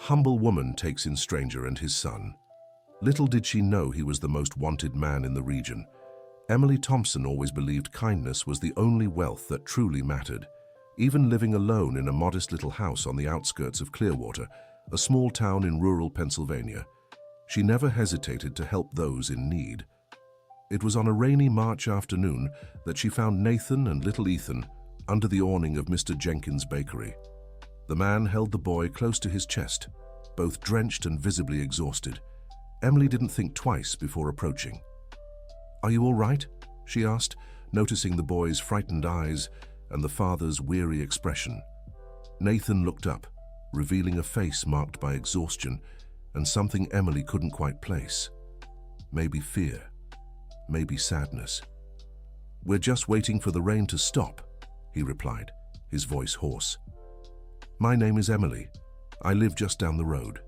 Humble woman takes in stranger and his son. Little did she know he was the most wanted man in the region. Emily Thompson always believed kindness was the only wealth that truly mattered. Even living alone in a modest little house on the outskirts of Clearwater, a small town in rural Pennsylvania, she never hesitated to help those in need. It was on a rainy March afternoon that she found Nathan and little Ethan under the awning of Mr. Jenkins' bakery. The man held the boy close to his chest, both drenched and visibly exhausted. Emily didn't think twice before approaching. "Are you all right?" she asked, noticing the boy's frightened eyes and the father's weary expression. Nathan looked up, revealing a face marked by exhaustion and something Emily couldn't quite place. Maybe fear, maybe sadness. "We're just waiting for the rain to stop," he replied, his voice hoarse. "My name is Emily. I live just down the road.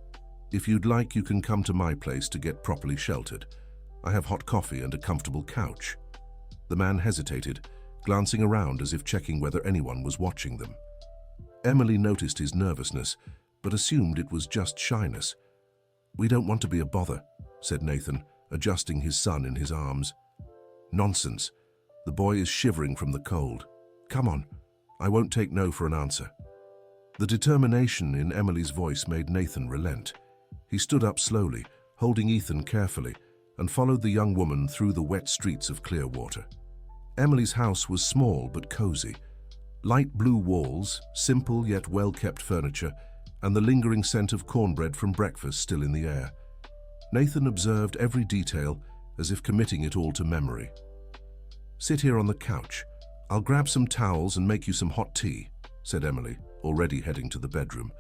If you'd like, you can come to my place to get properly sheltered. I have hot coffee and a comfortable couch." The man hesitated, glancing around as if checking whether anyone was watching them. Emily noticed his nervousness, but assumed it was just shyness. "We don't want to be a bother," said Nathan, adjusting his son in his arms. "Nonsense. The boy is shivering from the cold. Come on, I won't take no for an answer." The determination in Emily's voice made Nathan relent. He stood up slowly, holding Ethan carefully, and followed the young woman through the wet streets of Clearwater. Emily's house was small but cozy. Light blue walls, simple yet well-kept furniture, and the lingering scent of cornbread from breakfast still in the air. Nathan observed every detail as if committing it all to memory. "Sit here on the couch. I'll grab some towels and make you some hot tea," said Emily, already heading to the bedroom.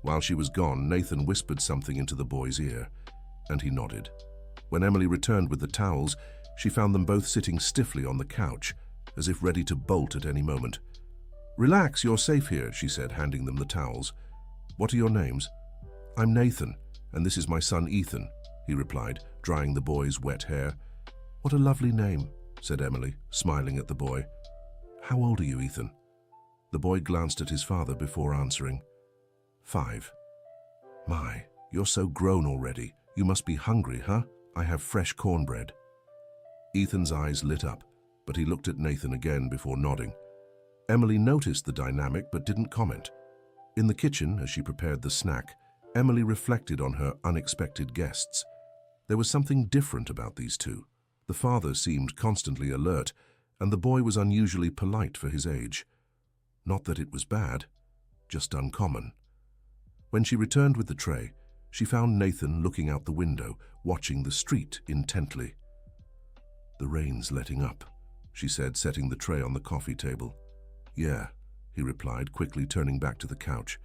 While she was gone, Nathan whispered something into the boy's ear, and he nodded. When Emily returned with the towels, she found them both sitting stiffly on the couch, as if ready to bolt at any moment. "Relax, you're safe here," she said, handing them the towels. "What are your names?" "I'm Nathan, and this is my son Ethan," he replied, drying the boy's wet hair. "What a lovely name," said Emily, smiling at the boy. "How old are you, Ethan?" The boy glanced at his father before answering. 5. "My, you're so grown already. You must be hungry, huh? I have fresh cornbread." Ethan's eyes lit up, but he looked at Nathan again before nodding. Emily noticed the dynamic but didn't comment. In the kitchen, as she prepared the snack, Emily reflected on her unexpected guests. There was something different about these two. The father seemed constantly alert, and the boy was unusually polite for his age. Not that it was bad, just uncommon. When she returned with the tray, she found Nathan looking out the window, watching the street intently. "The rain's letting up," she said, setting the tray on the coffee table. "Yeah," he replied, quickly turning back to the couch.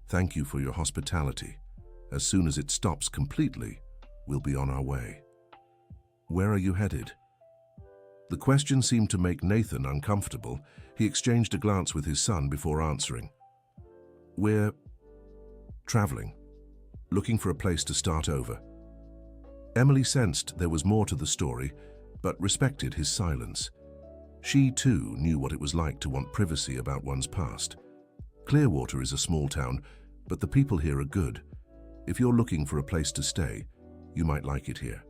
"Thank you for your hospitality. As soon as it stops completely, we'll be on our way." "Where are you headed?" The question seemed to make Nathan uncomfortable. He exchanged a glance with his son before answering. "We're traveling, looking for a place to start over." Emily sensed there was more to the story, but respected his silence. She, too, knew what it was like to want privacy about one's past. Clearwater is a small town, but the people here are good. If you're looking for a place to stay, you might like it here.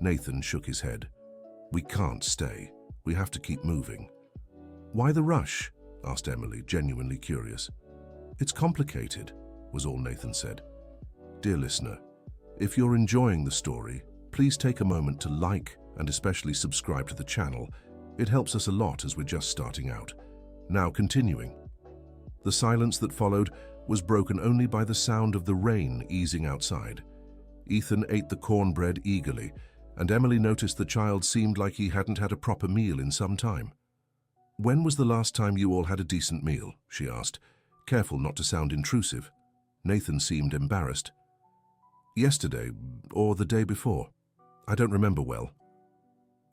Nathan shook his head. "We can't stay. We have to keep moving." "Why the rush?" asked Emily, genuinely curious. "It's complicated," was all Nathan said. Dear listener, if you're enjoying the story, please take a moment to like and especially subscribe to the channel. It helps us a lot as we're just starting out. Now continuing. The silence that followed was broken only by the sound of the rain easing outside. Ethan ate the cornbread eagerly, and Emily noticed the child seemed like he hadn't had a proper meal in some time. "When was the last time you all had a decent meal?" she asked, careful not to sound intrusive. Nathan seemed embarrassed. "Yesterday, or the day before. I don't remember well."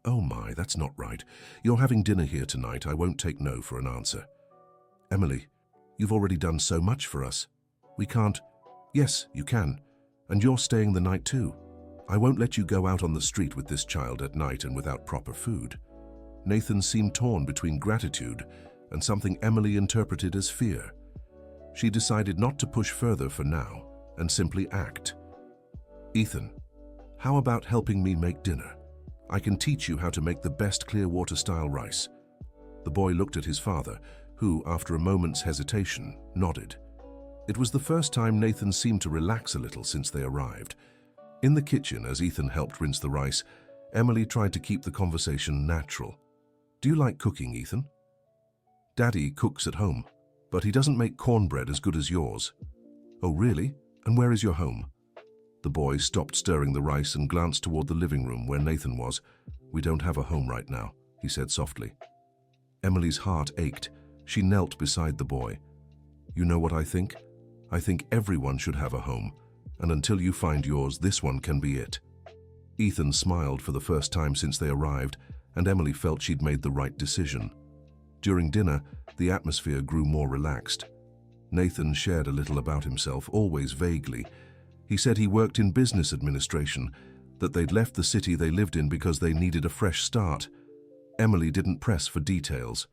"Oh my, that's not right. You're having dinner here tonight. I won't take no for an answer." "Emily, you've already done so much for us. We can't—" "Yes, you can. And you're staying the night too. I won't let you go out on the street with this child at night and without proper food." Nathan seemed torn between gratitude and something Emily interpreted as fear. She decided not to push further for now, and simply act. Ethan, how about helping me make dinner? I can teach you how to make the best Clearwater-style rice. The boy looked at his father, who, after a moment's hesitation, nodded. It was the first time Nathan seemed to relax a little since they arrived. In the kitchen, as Ethan helped rinse the rice, Emily tried to keep the conversation natural. Do you like cooking, Ethan? Daddy cooks at home, but he doesn't make cornbread as good as yours. Oh, really? And where is your home? The boy stopped stirring the rice and glanced toward the living room where Nathan was. We don't have a home right now, he said softly. Emily's heart ached. She knelt beside the boy. You know what I think? I think everyone should have a home, and until you find yours, this one can be it. Ethan smiled for the first time since they arrived, and Emily felt she'd made the right decision. During dinner, the atmosphere grew more relaxed. Nathan shared a little about himself, always vaguely. He said he worked in business administration, that they'd left the city they lived in because they needed a fresh start. Emily didn't press for details.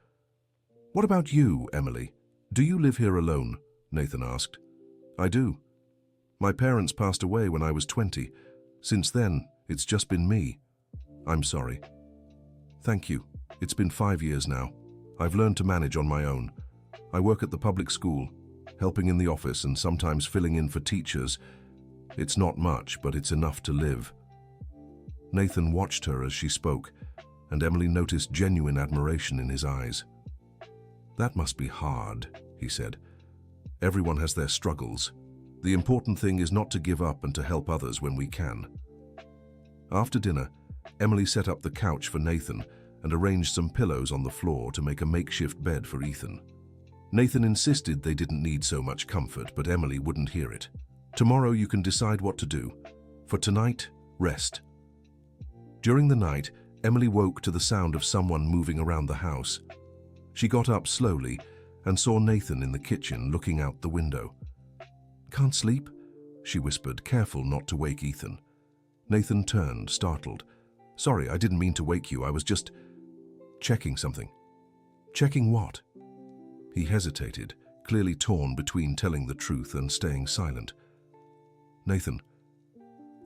What about you, Emily? Do you live here alone? Nathan asked. I do. My parents passed away when I was 20. Since then, it's just been me. I'm sorry. Thank you. It's been 5 years now. I've learned to manage on my own. I work at the public school, helping in the office and sometimes filling in for teachers. It's not much, but it's enough to live. Nathan watched her as she spoke, and Emily noticed genuine admiration in his eyes. That must be hard, he said. Everyone has their struggles. The important thing is not to give up and to help others when we can. After dinner, Emily set up the couch for Nathan and arranged some pillows on the floor to make a makeshift bed for Ethan. Nathan insisted they didn't need so much comfort, but Emily wouldn't hear it. Tomorrow you can decide what to do. For tonight, rest. During the night, Emily woke to the sound of someone moving around the house. She got up slowly and saw Nathan in the kitchen looking out the window. Can't sleep? She whispered, careful not to wake Ethan. Nathan turned, startled. Sorry, I didn't mean to wake you. I was just checking something. Checking what? He hesitated, clearly torn between telling the truth and staying silent. Nathan,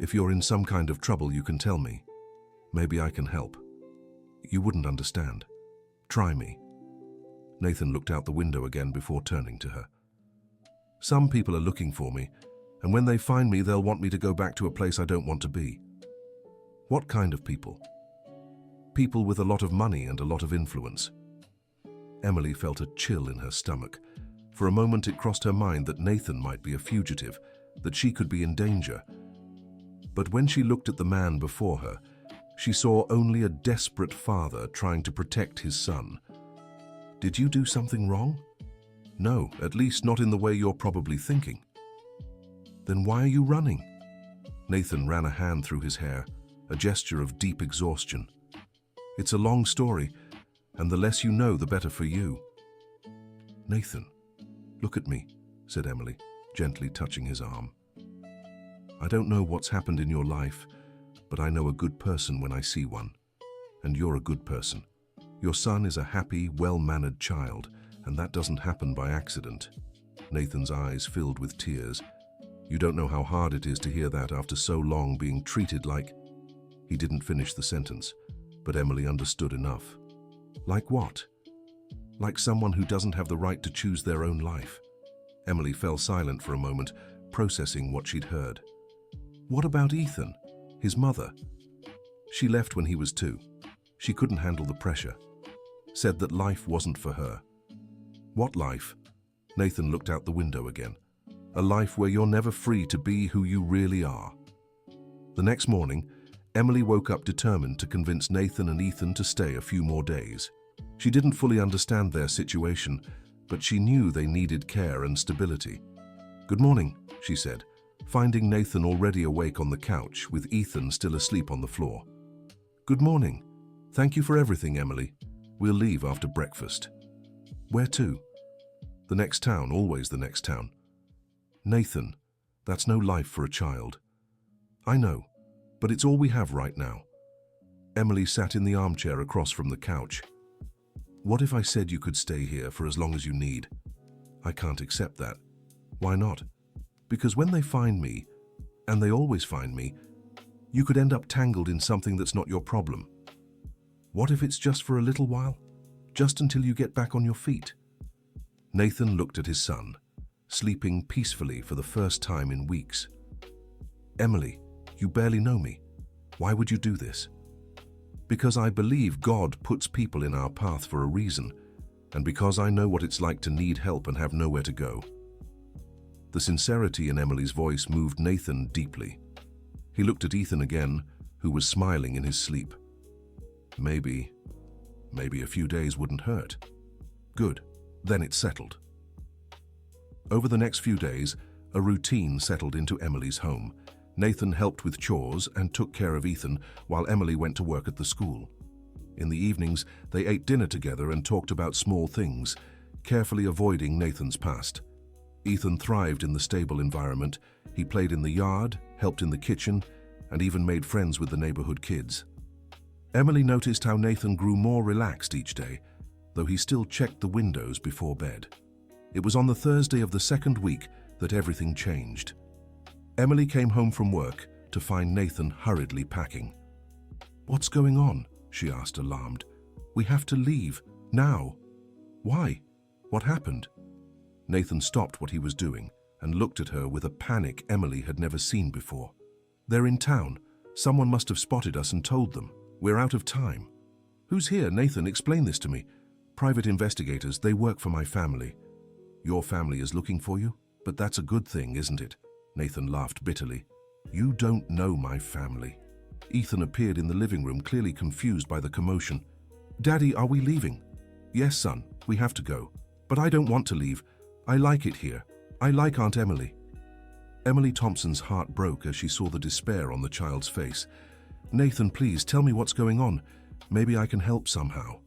if you're in some kind of trouble, you can tell me. Maybe I can help. You wouldn't understand. Try me. Nathan looked out the window again before turning to her. Some people are looking for me, and when they find me, they'll want me to go back to a place I don't want to be. What kind of people? People with a lot of money and a lot of influence. Emily felt a chill in her stomach. For a moment it crossed her mind that Nathan might be a fugitive, that she could be in danger. But when she looked at the man before her, she saw only a desperate father trying to protect his son. Did you do something wrong? No, at least not in the way you're probably thinking. Then why are you running? Nathan ran a hand through his hair, a gesture of deep exhaustion. It's a long story, and the less you know, the better for you. Nathan, look at me, said Emily, gently touching his arm. I don't know what's happened in your life, but I know a good person when I see one. And you're a good person. Your son is a happy, well-mannered child, and that doesn't happen by accident. Nathan's eyes filled with tears. You don't know how hard it is to hear that after so long being treated like... He didn't finish the sentence, but Emily understood enough. Like what? Like someone who doesn't have the right to choose their own life. Emily fell silent for a moment, processing what she'd heard. What about Ethan? His mother? She left when he was 2. She couldn't handle the pressure. Said that life wasn't for her. What life? Nathan looked out the window again. A life where you're never free to be who you really are. The next morning, Emily woke up determined to convince Nathan and Ethan to stay a few more days. She didn't fully understand their situation, but she knew they needed care and stability. Good morning, she said, finding Nathan already awake on the couch with Ethan still asleep on the floor. Good morning. Thank you for everything, Emily. We'll leave after breakfast. Where to? The next town, always the next town. Nathan, that's no life for a child. I know, but it's all we have right now. Emily sat in the armchair across from the couch. What if I said you could stay here for as long as you need? I can't accept that. Why not? Because when they find me, and they always find me, you could end up tangled in something that's not your problem. What if it's just for a little while? Just until you get back on your feet? Nathan looked at his son, sleeping peacefully for the first time in weeks. Emily, you barely know me. Why would you do this? Because I believe God puts people in our path for a reason, and because I know what it's like to need help and have nowhere to go. The sincerity in Emily's voice moved Nathan deeply. He looked at Ethan again, who was smiling in his sleep. Maybe a few days wouldn't hurt. Good, then it's settled. Over the next few days, a routine settled into Emily's home. Nathan helped with chores and took care of Ethan while Emily went to work at the school. In the evenings, they ate dinner together and talked about small things, carefully avoiding Nathan's past. Ethan thrived in the stable environment. He played in the yard, helped in the kitchen, and even made friends with the neighborhood kids. Emily noticed how Nathan grew more relaxed each day, though he still checked the windows before bed. It was on the Thursday of the second week that everything changed. Emily came home from work to find Nathan hurriedly packing. "What's going on?" she asked, alarmed. "We have to leave, now." "Why? What happened?" Nathan stopped what he was doing and looked at her with a panic Emily had never seen before. "They're in town. Someone must have spotted us and told them. We're out of time." "Who's here? Nathan, explain this to me." "Private investigators. They work for my family." "Your family is looking for you? But that's a good thing, isn't it?" Nathan laughed bitterly. "You don't know my family." Ethan appeared in the living room, clearly confused by the commotion. "Daddy, are we leaving?" "Yes, son, we have to go. But I don't want to leave. I like it here. I like Aunt Emily." Emily Thompson's heart broke as she saw the despair on the child's face. "Nathan, please, tell me what's going on. Maybe I can help somehow."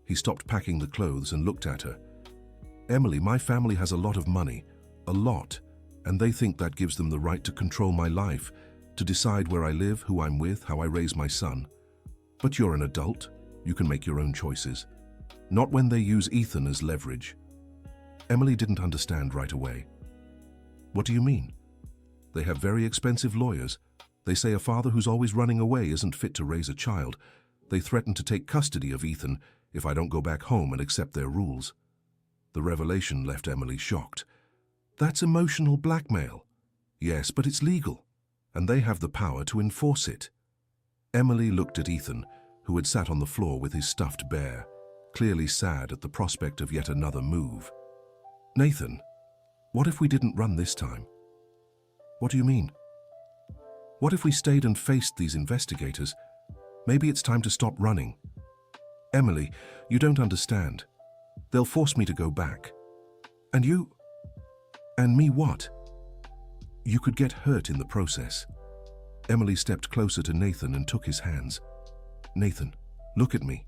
He stopped packing the clothes and looked at her. "Emily, my family has a lot of money. A lot. And they think that gives them the right to control my life, to decide where I live, who I'm with, how I raise my son. But you're an adult. You can make your own choices. Not when they use Ethan as leverage." Emily didn't understand right away. "What do you mean?" "They have very expensive lawyers. They say a father who's always running away isn't fit to raise a child. They threaten to take custody of Ethan if I don't go back home and accept their rules." The revelation left Emily shocked. "That's emotional blackmail." "Yes, but it's legal, and they have the power to enforce it." Emily looked at Ethan, who had sat on the floor with his stuffed bear, clearly sad at the prospect of yet another move. "Nathan, what if we didn't run this time?" "What do you mean?" "What if we stayed and faced these investigators? Maybe it's time to stop running." "Emily, you don't understand. They'll force me to go back. And you... And me what?" "You could get hurt in the process." Emily stepped closer to Nathan and took his hands. "Nathan, look at me.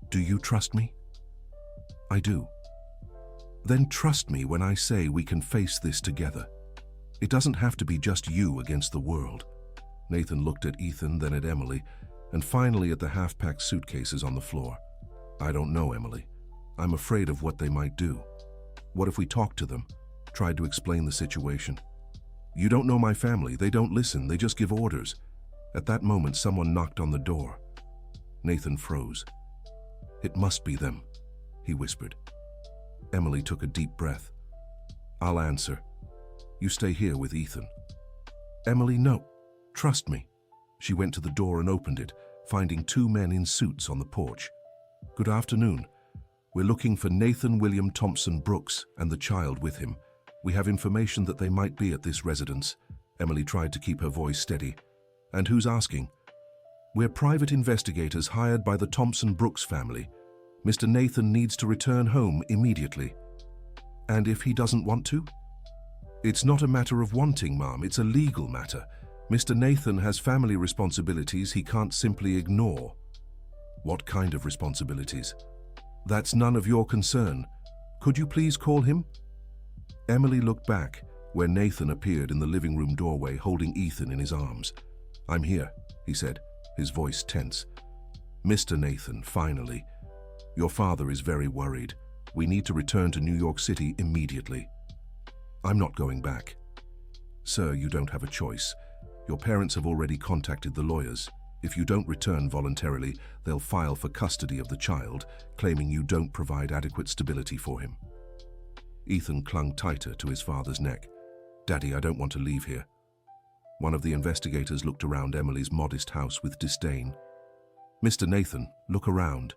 Do you trust me?" "I do." "Then trust me when I say we can face this together. It doesn't have to be just you against the world." Nathan looked at Ethan, then at Emily, and finally at the half-packed suitcases on the floor. "I don't know, Emily. I'm afraid of what they might do. What if we talked to them, tried to explain the situation?" "You don't know my family. They don't listen. They just give orders." At that moment, someone knocked on the door. Nathan froze. "It must be them," he whispered. Emily took a deep breath. "I'll answer. You stay here with Ethan." "Emily, no. Trust me." She went to the door and opened it, finding two men in suits on the porch. "Good afternoon. We're looking for Nathan William Thompson Brooks and the child with him. We have information that they might be at this residence." Emily tried to keep her voice steady. "And who's asking?" "We're private investigators hired by the Thompson Brooks family. Mr. Nathan needs to return home immediately." "And if he doesn't want to?" "It's not a matter of wanting, Mom. It's a legal matter. Mr. Nathan has family responsibilities he can't simply ignore." "What kind of responsibilities?" "That's none of your concern. Could you please call him?" Emily looked back, where Nathan appeared in the living room doorway holding Ethan in his arms. "I'm here," he said, his voice tense. "Mr. Nathan, finally. Your father is very worried. We need to return to New York City immediately." "I'm not going back." Sir, you don't have a choice. Your parents have already contacted the lawyers. If you don't return voluntarily, they'll file for custody of the child, claiming you don't provide adequate stability for him. Ethan clung tighter to his father's neck. Daddy, I don't want to leave here. One of the investigators looked around Emily's modest house with disdain. Mr. Nathan, look around.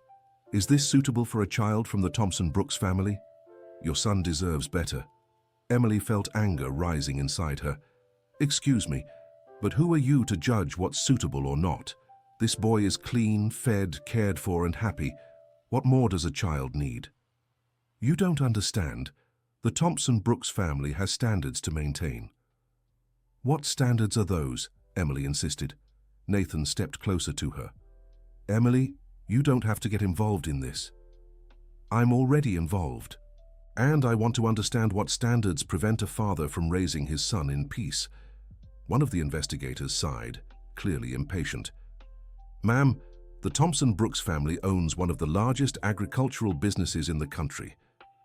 Is this suitable for a child from the Thompson Brooks family? Your son deserves better. Emily felt anger rising inside her. Excuse me, but who are you to judge what's suitable or not? This boy is clean, fed, cared for, and happy. What more does a child need? You don't understand. The Thompson Brooks family has standards to maintain. What standards are those? Emily insisted. Nathan stepped closer to her. Emily, you don't have to get involved in this. I'm already involved. And I want to understand what standards prevent a father from raising his son in peace. One of the investigators sighed, clearly impatient. Ma'am, the Thompson Brooks family owns one of the largest agricultural businesses in the country.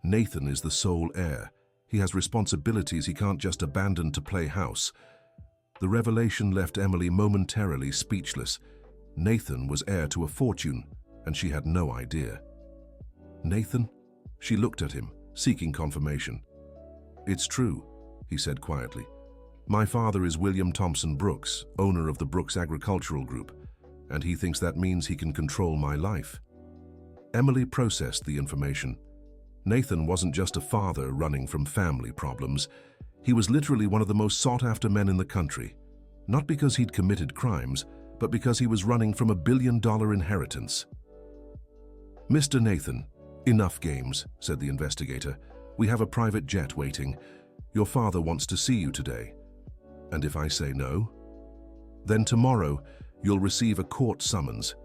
Nathan is the sole heir. He has responsibilities he can't just abandon to play house. The revelation left Emily momentarily speechless. Nathan was heir to a fortune, and she had no idea. Nathan? She looked at him, seeking confirmation. It's true, he said quietly. My father is William Thompson Brooks, owner of the Brooks Agricultural Group, and he thinks that means he can control my life. Emily processed the information. Nathan wasn't just a father running from family problems. He was literally one of the most sought-after men in the country, not because he'd committed crimes, but because he was running from $1 billion inheritance. Mr. Nathan, enough games, said the investigator. We have a private jet waiting. Your father wants to see you today. And if I say no? Then tomorrow, you'll receive a court summons,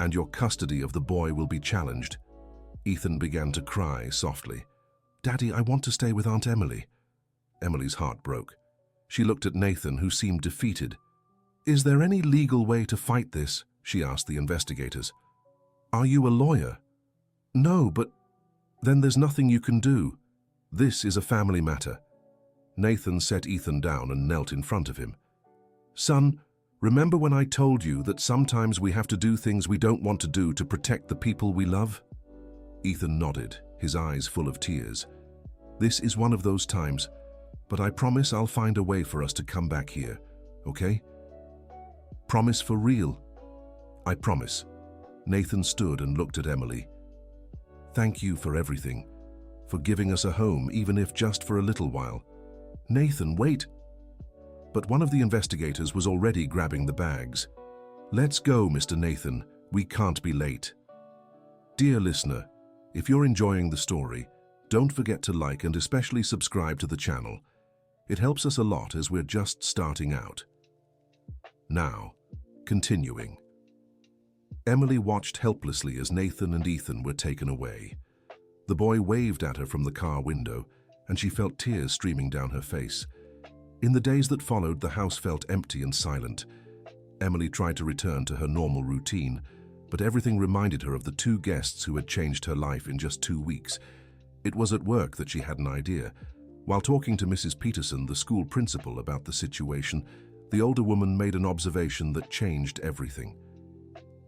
and your custody of the boy will be challenged. Ethan began to cry softly. Daddy, I want to stay with Aunt Emily. Emily's heart broke. She looked at Nathan, who seemed defeated. Is there any legal way to fight this? She asked the investigators. Are you a lawyer? No, but then there's nothing you can do. This is a family matter. Nathan set Ethan down and knelt in front of him. Son, remember when I told you that sometimes we have to do things we don't want to do to protect the people we love? Ethan nodded, his eyes full of tears. This is one of those times, but I promise I'll find a way for us to come back here, okay? Promise for real? I promise. Nathan stood and looked at Emily. Thank you for everything, for giving us a home, even if just for a little while. Nathan, wait. But one of the investigators was already grabbing the bags. Let's go, Mr. Nathan. We can't be late. Dear listener, if you're enjoying the story, don't forget to like and especially subscribe to the channel. It helps us a lot as we're just starting out. Now, continuing. Emily watched helplessly as Nathan and Ethan were taken away. The boy waved at her from the car window, and she felt tears streaming down her face. In the days that followed, the house felt empty and silent. Emily tried to return to her normal routine, but everything reminded her of the two guests who had changed her life in just 2 weeks. It was at work that she had an idea. While talking to Mrs. Peterson, the school principal, about the situation, the older woman made an observation that changed everything.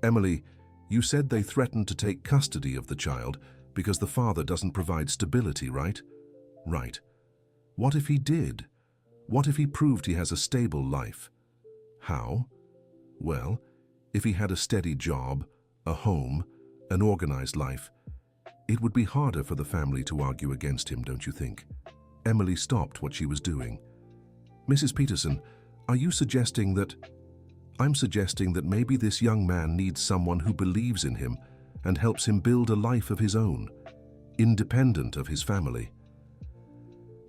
Emily, you said they threatened to take custody of the child because the father doesn't provide stability, right? Right. What if he did? What if he proved he has a stable life? How? Well, if he had a steady job, a home, an organized life, it would be harder for the family to argue against him, don't you think? Emily stopped what she was doing. Mrs. Peterson, are you suggesting that... I'm suggesting that maybe this young man needs someone who believes in him and helps him build a life of his own, independent of his family.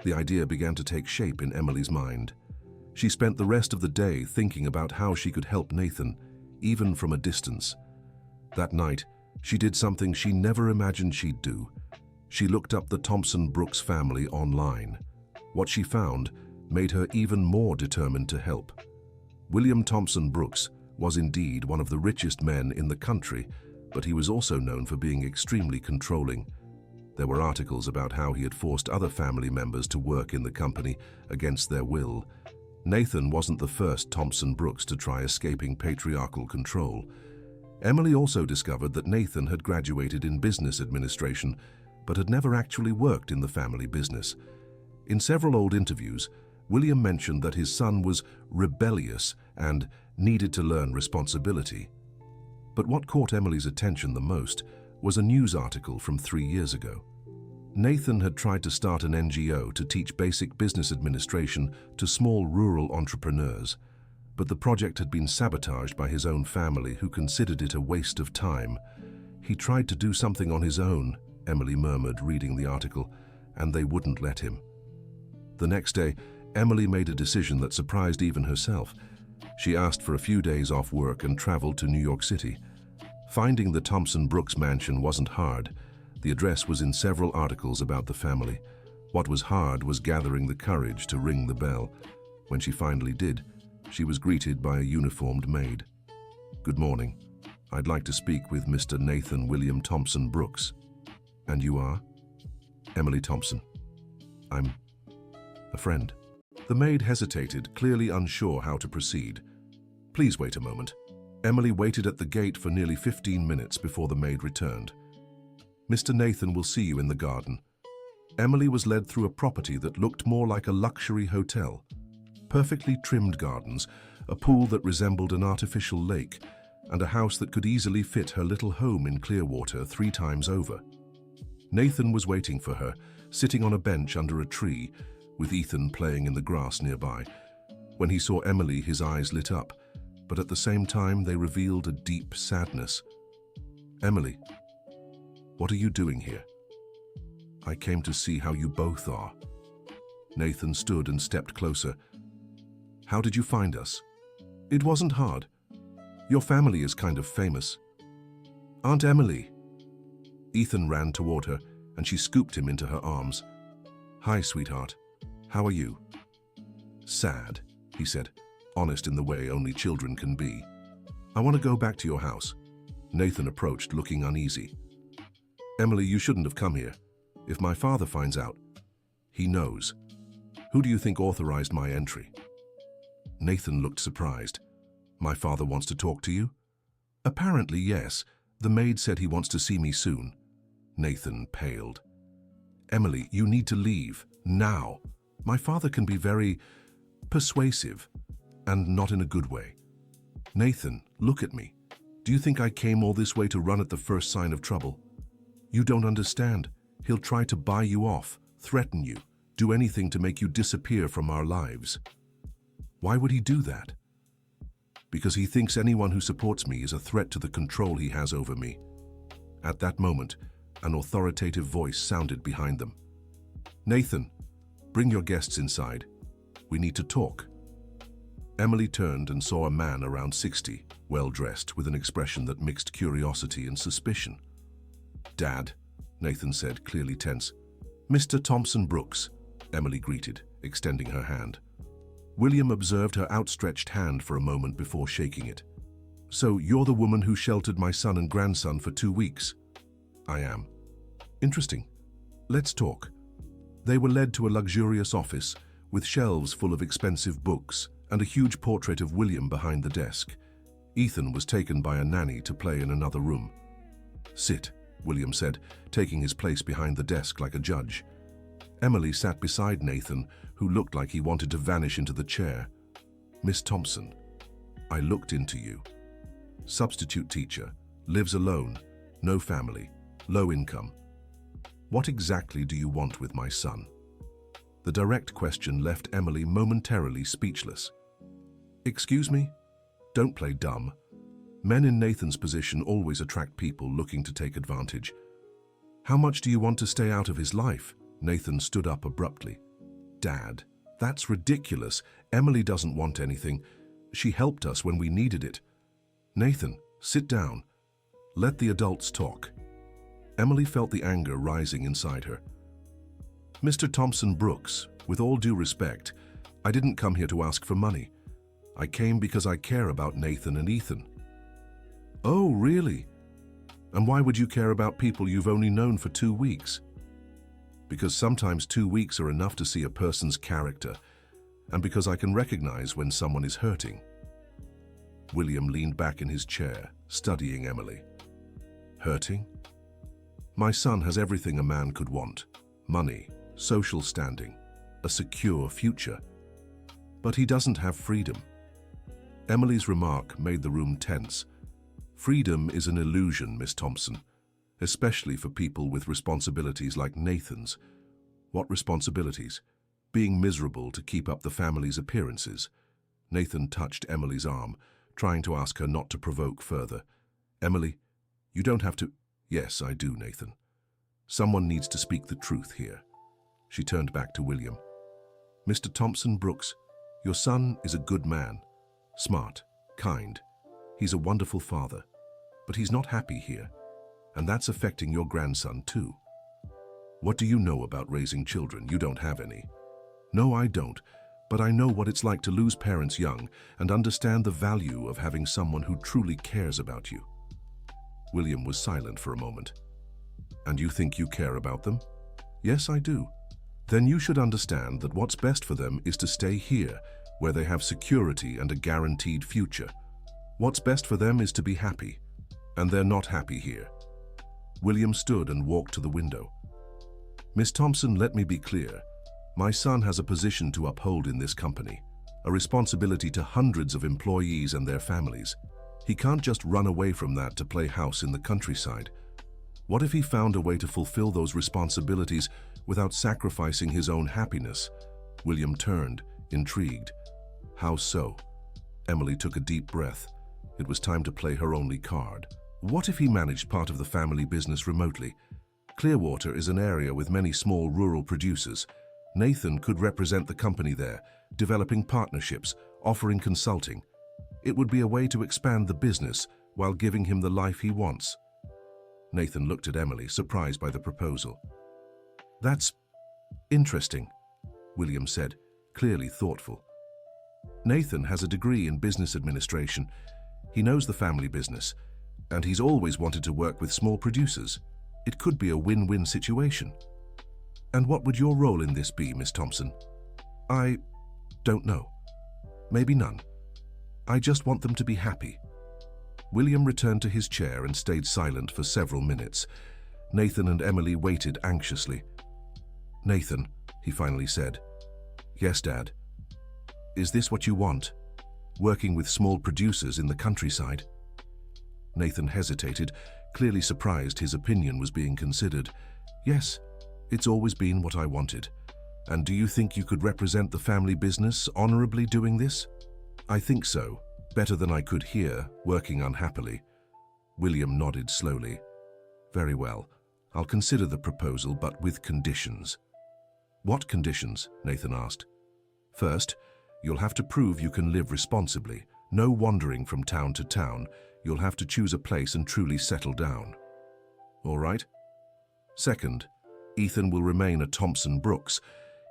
The idea began to take shape in Emily's mind. She spent the rest of the day thinking about how she could help Nathan, even from a distance. That night, she did something she never imagined she'd do. She looked up the Thompson Brooks family online. What she found made her even more determined to help. William Thompson Brooks was indeed one of the richest men in the country, but he was also known for being extremely controlling. There were articles about how he had forced other family members to work in the company against their will, Nathan wasn't the first Thompson Brooks to try escaping patriarchal control. Emily also discovered that Nathan had graduated in business administration, but had never actually worked in the family business. In several old interviews, William mentioned that his son was rebellious and needed to learn responsibility. But what caught Emily's attention the most was a news article from 3 years ago. Nathan had tried to start an NGO to teach basic business administration to small rural entrepreneurs, but the project had been sabotaged by his own family, who considered it a waste of time. He tried to do something on his own, Emily murmured, reading the article, and they wouldn't let him. The next day, Emily made a decision that surprised even herself. She asked for a few days off work and traveled to New York City. Finding the Thompson Brooks mansion wasn't hard. The address was in several articles about the family. What was hard was gathering the courage to ring the bell. When she finally did, she was greeted by a uniformed maid. "Good morning. I'd like to speak with Mr. Nathan William Thompson Brooks." "And you are?" "Emily Thompson. I'm a friend." The maid hesitated, clearly unsure how to proceed. "Please wait a moment." Emily waited at the gate for nearly 15 minutes before the maid returned. "Mr. Nathan will see you in the garden." Emily was led through a property that looked more like a luxury hotel. Perfectly trimmed gardens, a pool that resembled an artificial lake, and a house that could easily fit her little home in Clearwater 3 times over. Nathan was waiting for her, sitting on a bench under a tree, with Ethan playing in the grass nearby. When he saw Emily, his eyes lit up, but at the same time they revealed a deep sadness. "Emily, what are you doing here?" "I came to see how you both are." Nathan stood and stepped closer. "How did you find us?" "It wasn't hard. Your family is kind of famous." "Aunt Emily." Ethan ran toward her, and she scooped him into her arms. "Hi, sweetheart. How are you?" "Sad," he said, honest in the way only children can be. "I want to go back to your house." Nathan approached, looking uneasy. "Emily, you shouldn't have come here. If my father finds out..." "He knows. Who do you think authorized my entry?" Nathan looked surprised. "My father wants to talk to you?" "Apparently, yes. The maid said he wants to see me soon." Nathan paled. "Emily, you need to leave, now. My father can be very persuasive, and not in a good way." "Nathan, look at me. Do you think I came all this way to run at the first sign of trouble? You don't understand. He'll try to buy you off, threaten you, do anything to make you disappear from our lives." "Why would he do that?" "Because he thinks anyone who supports me is a threat to the control he has over me." At that moment, an authoritative voice sounded behind them. "Nathan, bring your guests inside. We need to talk." Emily turned and saw a man around 60, well-dressed, with an expression that mixed curiosity and suspicion. "Dad," Nathan said, clearly tense. "Mr. Thompson Brooks," Emily greeted, extending her hand. William observed her outstretched hand for a moment before shaking it. "So you're the woman who sheltered my son and grandson for 2 weeks?" "I am." "Interesting. Let's talk." They were led to a luxurious office with shelves full of expensive books and a huge portrait of William behind the desk. Ethan was taken by a nanny to play in another room. "Sit," William said, taking his place behind the desk like a judge. Emily sat beside Nathan, who looked like he wanted to vanish into the chair. "Miss Thompson, I looked into you. Substitute teacher, lives alone, no family, low income. What exactly do you want with my son?" The direct question left Emily momentarily speechless. "Excuse me? Don't play dumb. Men in Nathan's position always attract people looking to take advantage. How much do you want to stay out of his life?" Nathan stood up abruptly. "Dad, that's ridiculous. Emily doesn't want anything. She helped us when we needed it." "Nathan, sit down. Let the adults talk." Emily felt the anger rising inside her. "Mr. Thompson Brooks, with all due respect, I didn't come here to ask for money. I came because I care about Nathan and Ethan." "Oh, really? And why would you care about people you've only known for 2 weeks?" "Because sometimes 2 weeks are enough to see a person's character. and because I can recognize when someone is hurting. William leaned back in his chair, studying Emily. Hurting? My son has everything a man could want: money, social standing, a secure future. But he doesn't have freedom. Emily's remark made the room tense. Freedom is an illusion, Miss Thompson, especially for people with responsibilities like Nathan's. What responsibilities? Being miserable to keep up the family's appearances. Nathan touched Emily's arm, trying to ask her not to provoke further. Emily, you don't have to... Yes, I do, Nathan. Someone needs to speak the truth here. She turned back to William. Mr. Thompson Brooks, your son is a good man. Smart, kind. He's a wonderful father. But he's not happy here. And that's affecting your grandson too. What do you know about raising children? You don't have any. No, I don't. But I know what it's like to lose parents young and understand the value of having someone who truly cares about you. William was silent for a moment. And you think you care about them? Yes, I do. Then you should understand that what's best for them is to stay here, where they have security and a guaranteed future. What's best for them is to be happy, and they're not happy here. William stood and walked to the window. Miss Thompson, let me be clear. My son has a position to uphold in this company, a responsibility to hundreds of employees and their families. He can't just run away from that to play house in the countryside. What if he found a way to fulfill those responsibilities without sacrificing his own happiness? William turned, intrigued. How so? Emily took a deep breath. It was time to play her only card. What if he managed part of the family business remotely? Clearwater is an area with many small rural producers. Nathan could represent the company there, developing partnerships, offering consulting. It would be a way to expand the business while giving him the life he wants. Nathan looked at Emily, surprised by the proposal. That's interesting, William said, clearly thoughtful. Nathan has a degree in business administration. He knows the family business, and he's always wanted to work with small producers. It could be a win-win situation. And what would your role in this be, Miss Thompson? I don't know. Maybe none. I just want them to be happy. William returned to his chair and stayed silent for several minutes. Nathan and Emily waited anxiously. Nathan, he finally said. Yes, Dad. Is this what you want? Working with small producers in the countryside? Nathan hesitated, clearly surprised his opinion was being considered. Yes, it's always been what I wanted. And do you think you could represent the family business honorably doing this? I think so. Better than I could here, working unhappily. William nodded slowly. Very well. I'll consider the proposal, but with conditions. What conditions? Nathan asked. First, you'll have to prove you can live responsibly. No wandering from town to town. You'll have to choose a place and truly settle down. All right? Second, Ethan will remain a Thompson Brooks.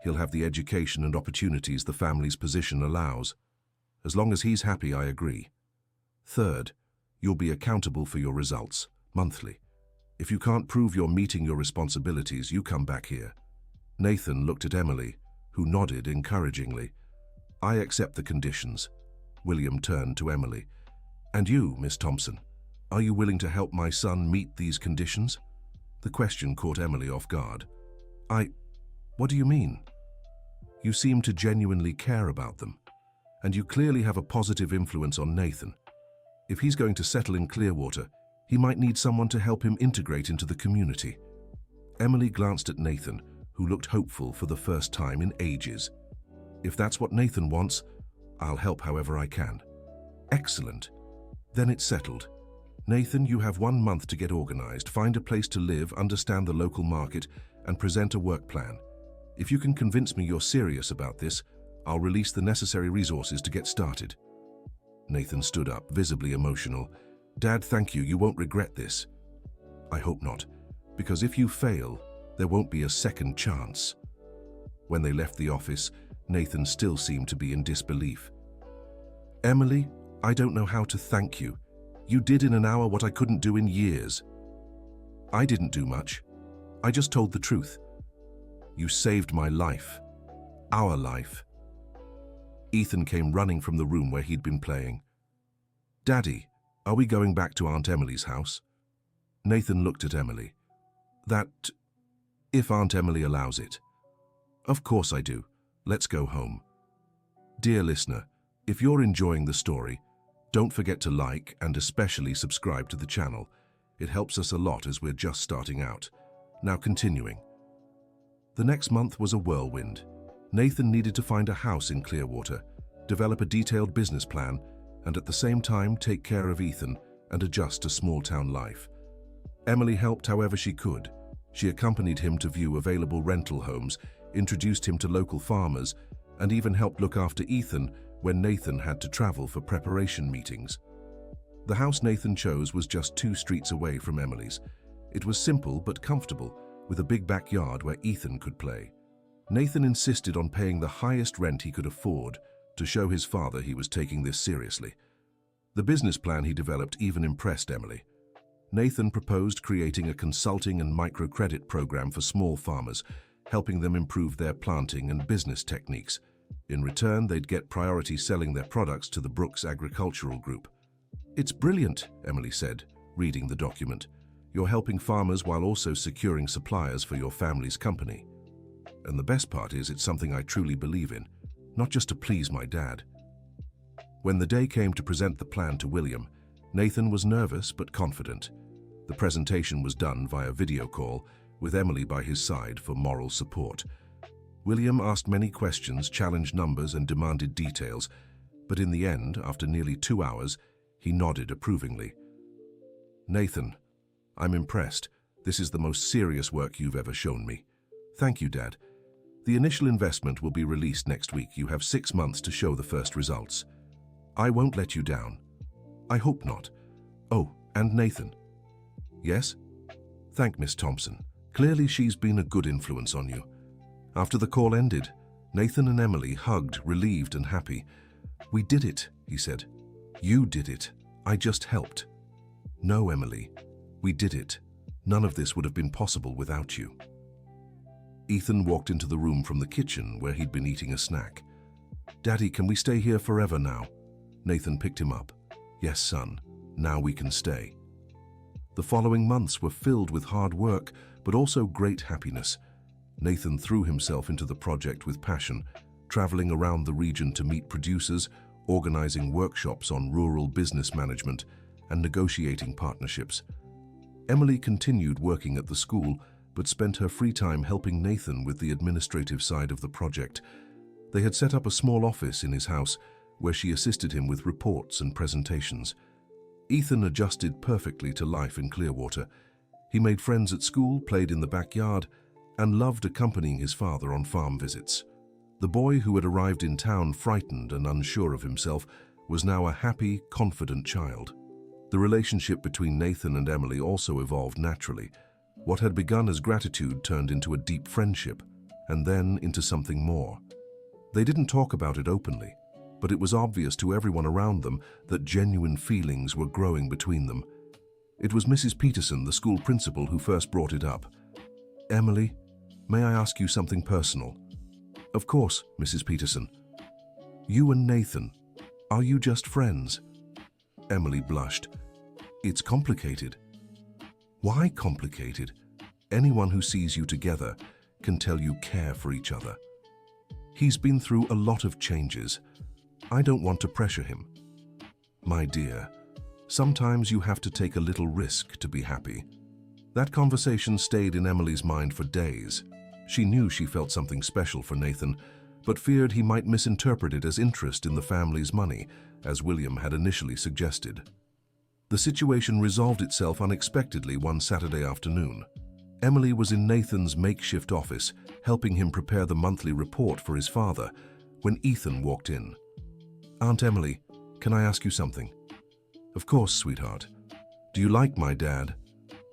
He'll have the education and opportunities the family's position allows. As long as he's happy, I agree. Third, you'll be accountable for your results, monthly. If you can't prove you're meeting your responsibilities, you come back here. Nathan looked at Emily, who nodded encouragingly. I accept the conditions. William turned to Emily. And you, Miss Thompson, are you willing to help my son meet these conditions? The question caught Emily off guard. What do you mean? You seem to genuinely care about them, and you clearly have a positive influence on Nathan. If he's going to settle in Clearwater, he might need someone to help him integrate into the community. Emily glanced at Nathan, who looked hopeful for the first time in ages. If that's what Nathan wants, I'll help however I can. Excellent. Then it's settled. Nathan, you have 1 month to get organized, find a place to live, understand the local market, and present a work plan. If you can convince me you're serious about this, I'll release the necessary resources to get started. Nathan stood up, visibly emotional. Dad, thank you. You won't regret this. I hope not, because if you fail, there won't be a second chance. When they left the office, Nathan still seemed to be in disbelief. Emily, I don't know how to thank you. You did in an hour what I couldn't do in years. I didn't do much. I just told the truth. You saved my life. Our life. Ethan came running from the room where he'd been playing. "Daddy, are we going back to Aunt Emily's house?" Nathan looked at Emily. If Aunt Emily allows it." "Of course I do. Let's go home." Dear listener, if you're enjoying the story, don't forget to like and especially subscribe to the channel. It helps us a lot as we're just starting out. Now continuing. The next month was a whirlwind. Nathan needed to find a house in Clearwater, develop a detailed business plan, and at the same time take care of Ethan and adjust to small-town life. Emily helped however she could. She accompanied him to view available rental homes, introduced him to local farmers, and even helped look after Ethan when Nathan had to travel for preparation meetings. The house Nathan chose was just 2 streets away from Emily's. It was simple but comfortable, with a big backyard where Ethan could play. Nathan insisted on paying the highest rent he could afford to show his father he was taking this seriously. The business plan he developed even impressed Emily. Nathan proposed creating a consulting and microcredit program for small farmers, helping them improve their planting and business techniques. In return, they'd get priority selling their products to the Brooks Agricultural Group. "It's brilliant," Emily said, reading the document. "You're helping farmers while also securing suppliers for your family's company. And the best part is it's something I truly believe in, not just to please my dad." When the day came to present the plan to William, Nathan was nervous but confident. The presentation was done via video call, with Emily by his side for moral support. William asked many questions, challenged numbers, and demanded details, but in the end, after nearly 2 hours, he nodded approvingly. "Nathan, I'm impressed. This is the most serious work you've ever shown me. Thank you, Dad. The initial investment will be released next week. You have 6 months to show the first results. I won't let you down." "I hope not. Oh, and Nathan." "Yes?" "Thank Miss Thompson. Clearly she's been a good influence on you." After the call ended, Nathan and Emily hugged, relieved and happy. "We did it," he said. "You did it. I just helped." "No, Emily. We did it. None of this would have been possible without you." Ethan walked into the room from the kitchen where he'd been eating a snack. "Daddy, can we stay here forever now?" Nathan picked him up. "Yes, son. Now we can stay." The following months were filled with hard work, but also great happiness. Nathan threw himself into the project with passion, traveling around the region to meet producers, organizing workshops on rural business management, and negotiating partnerships. Emily continued working at the school, but spent her free time helping Nathan with the administrative side of the project. They had set up a small office in his house, where she assisted him with reports and presentations. Ethan adjusted perfectly to life in Clearwater. He made friends at school, played in the backyard, and loved accompanying his father on farm visits. The boy who had arrived in town frightened and unsure of himself was now a happy, confident child. The relationship between Nathan and Emily also evolved naturally. What had begun as gratitude turned into a deep friendship, and then into something more. They didn't talk about it openly, but it was obvious to everyone around them that genuine feelings were growing between them. It was Mrs. Peterson, the school principal, who first brought it up. "Emily, may I ask you something personal?" "Of course, Mrs. Peterson." "You and Nathan, are you just friends?" Emily blushed. "It's complicated." "Why complicated? Anyone who sees you together can tell you care for each other. He's been through a lot of changes. I don't want to pressure him." "My dear, sometimes you have to take a little risk to be happy." That conversation stayed in Emily's mind for days. She knew she felt something special for Nathan, but feared he might misinterpret it as interest in the family's money, as William had initially suggested. The situation resolved itself unexpectedly one Saturday afternoon. Emily was in Nathan's makeshift office, helping him prepare the monthly report for his father, when Ethan walked in. "Aunt Emily, can I ask you something?" "Of course, sweetheart. Do you like my dad?"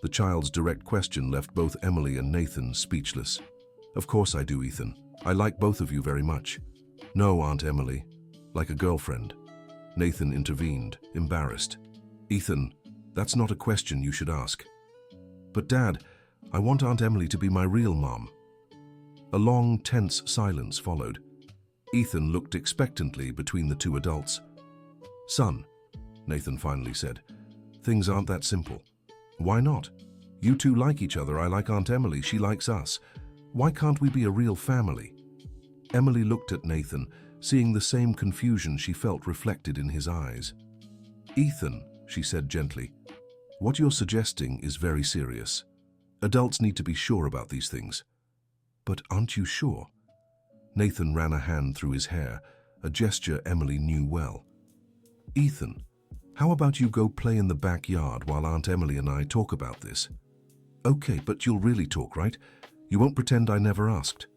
The child's direct question left both Emily and Nathan speechless. "Of course I do, Ethan. I like both of you very much." "No, Aunt Emily. Like a girlfriend." Nathan intervened, embarrassed. "Ethan, that's not a question you should ask." "But Dad, I want Aunt Emily to be my real mom." A long, tense silence followed. Ethan looked expectantly between the two adults. "Son," Nathan finally said, "things aren't that simple. Why not? You two like each other. I like Aunt Emily. She likes us. Why can't we be a real family?" Emily looked at Nathan, seeing the same confusion she felt reflected in his eyes. "Ethan," she said gently, "what you're suggesting is very serious. Adults need to be sure about these things." "But aren't you sure?" Nathan ran a hand through his hair, a gesture Emily knew well. "Ethan, how about you go play in the backyard while Aunt Emily and I talk about this?" "Okay, but you'll really talk, right? You won't pretend I never asked."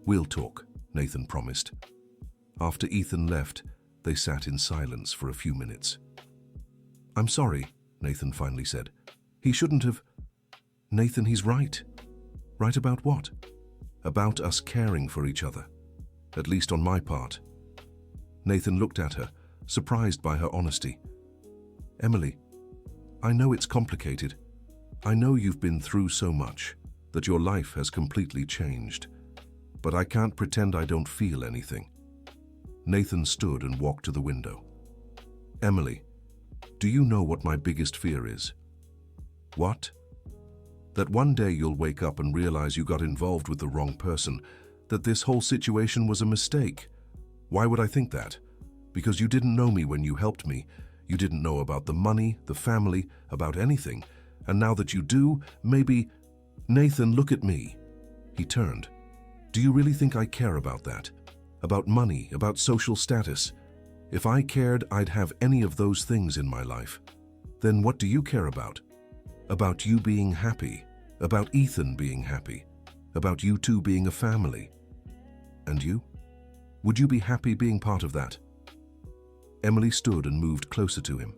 "We'll talk," Nathan promised. After Ethan left, they sat in silence for a few minutes. "I'm sorry," Nathan finally said. "He shouldn't have—" "Nathan, he's right." "Right about what?" "About us caring for each other. At least on my part." Nathan looked at her, surprised by her honesty. "Emily, I know it's complicated. I know you've been through so much, that your life has completely changed. But I can't pretend I don't feel anything." Nathan stood and walked to the window. "Emily, do you know what my biggest fear is?" "What?" "That one day you'll wake up and realize you got involved with the wrong person, that this whole situation was a mistake." "Why would I think that?" "Because you didn't know me when you helped me. You didn't know about the money, the family, about anything. And now that you do, maybe—" "Nathan, look at me." He turned. "Do you really think I care about that? About money, about social status? If I cared, I'd have any of those things in my life. Then what do you care about? About you being happy, about Ethan being happy, about you two being a family. And you? Would you be happy being part of that?" Emily stood and moved closer to him.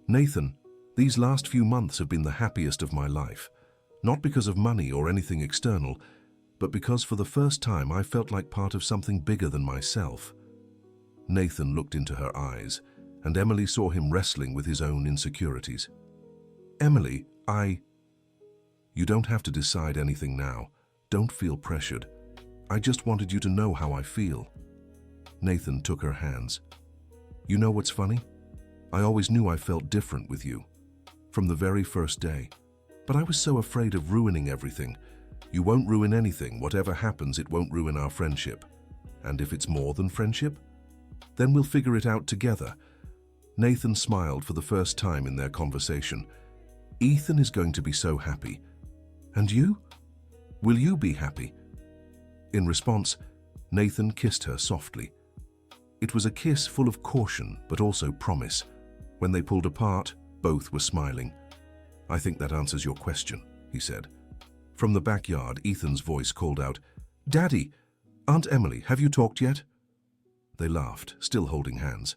"Nathan, these last few months have been the happiest of my life. Not because of money or anything external, but because for the first time I felt like part of something bigger than myself." Nathan looked into her eyes, and Emily saw him wrestling with his own insecurities. "Emily, You don't have to decide anything now. Don't feel pressured. I just wanted you to know how I feel." Nathan took her hands. "You know what's funny? I always knew I felt different with you. From the very first day. But I was so afraid of ruining everything. You won't ruin anything. Whatever happens, it won't ruin our friendship. And if it's more than friendship, then we'll figure it out together." Nathan smiled for the first time in their conversation. "Ethan is going to be so happy. And you? Will you be happy?" In response, Nathan kissed her softly. It was a kiss full of caution, but also promise. When they pulled apart, both were smiling. "I think that answers your question," he said. From the backyard, Ethan's voice called out, "Daddy! Aunt Emily, have you talked yet?" They laughed, still holding hands.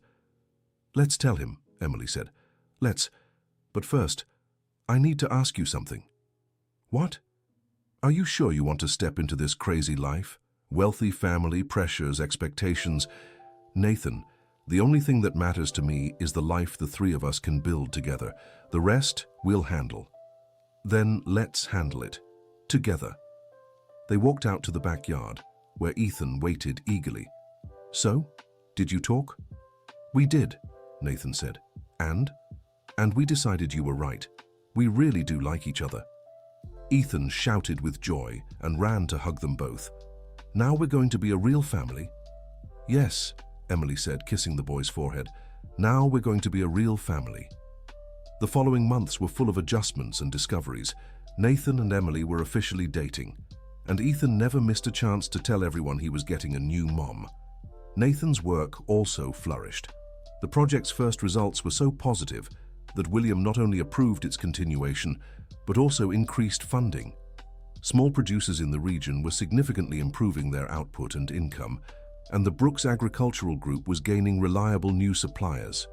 "Let's tell him," Emily said. "Let's. But first, I need to ask you something." "What?" "Are you sure you want to step into this crazy life? Wealthy family, pressures, expectations. Nathan, the only thing that matters to me is the life the three of us can build together. The rest we'll handle." "Then let's handle it. Together." They walked out to the backyard, where Ethan waited eagerly. "So, did you talk?" "We did," Nathan said. "And we decided you were right. We really do like each other." Ethan shouted with joy and ran to hug them both. "Now we're going to be a real family?" "Yes," Emily said, kissing the boy's forehead. "Now we're going to be a real family." The following months were full of adjustments and discoveries. Nathan and Emily were officially dating, and Ethan never missed a chance to tell everyone he was getting a new mom. Nathan's work also flourished. The project's first results were so positive that William not only approved its continuation, but also increased funding. Small producers in the region were significantly improving their output and income, and the Brooks Agricultural Group was gaining reliable new suppliers.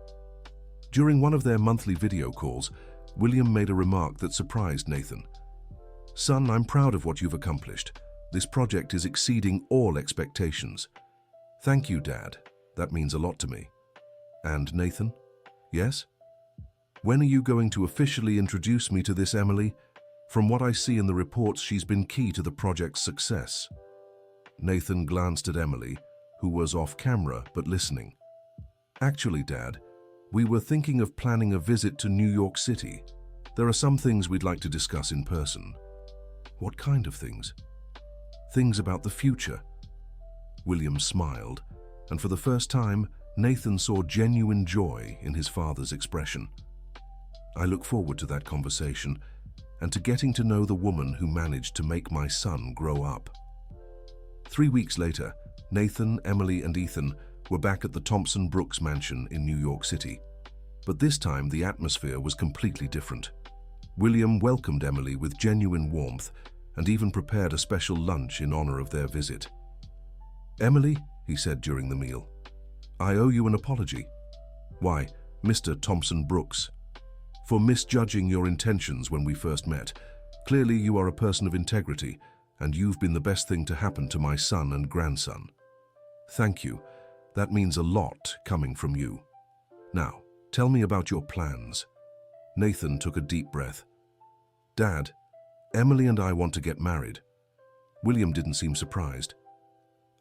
During one of their monthly video calls, William made a remark that surprised Nathan. "Son, I'm proud of what you've accomplished. This project is exceeding all expectations." "Thank you, Dad. That means a lot to me." "And Nathan?" "Yes?" "When are you going to officially introduce me to this Emily? From what I see in the reports, she's been key to the project's success." Nathan glanced at Emily, who was off camera but listening. Actually, Dad, we were thinking of planning a visit to New York City. There are some things we'd like to discuss in person. What kind of things? Things about the future. William smiled, and for the first time, Nathan saw genuine joy in his father's expression. I look forward to that conversation and to getting to know the woman who managed to make my son grow up. 3 weeks later, Nathan, Emily, and Ethan were back at the Thompson Brooks mansion in New York City. But this time, the atmosphere was completely different. William welcomed Emily with genuine warmth and even prepared a special lunch in honor of their visit. "Emily," he said during the meal, "I owe you an apology." "Why, Mr. Thompson Brooks?" "For misjudging your intentions when we first met. Clearly you are a person of integrity, and you've been the best thing to happen to my son and grandson." "Thank you. That means a lot coming from you. Now, tell me about your plans." Nathan took a deep breath. "Dad, Emily and I want to get married." William didn't seem surprised.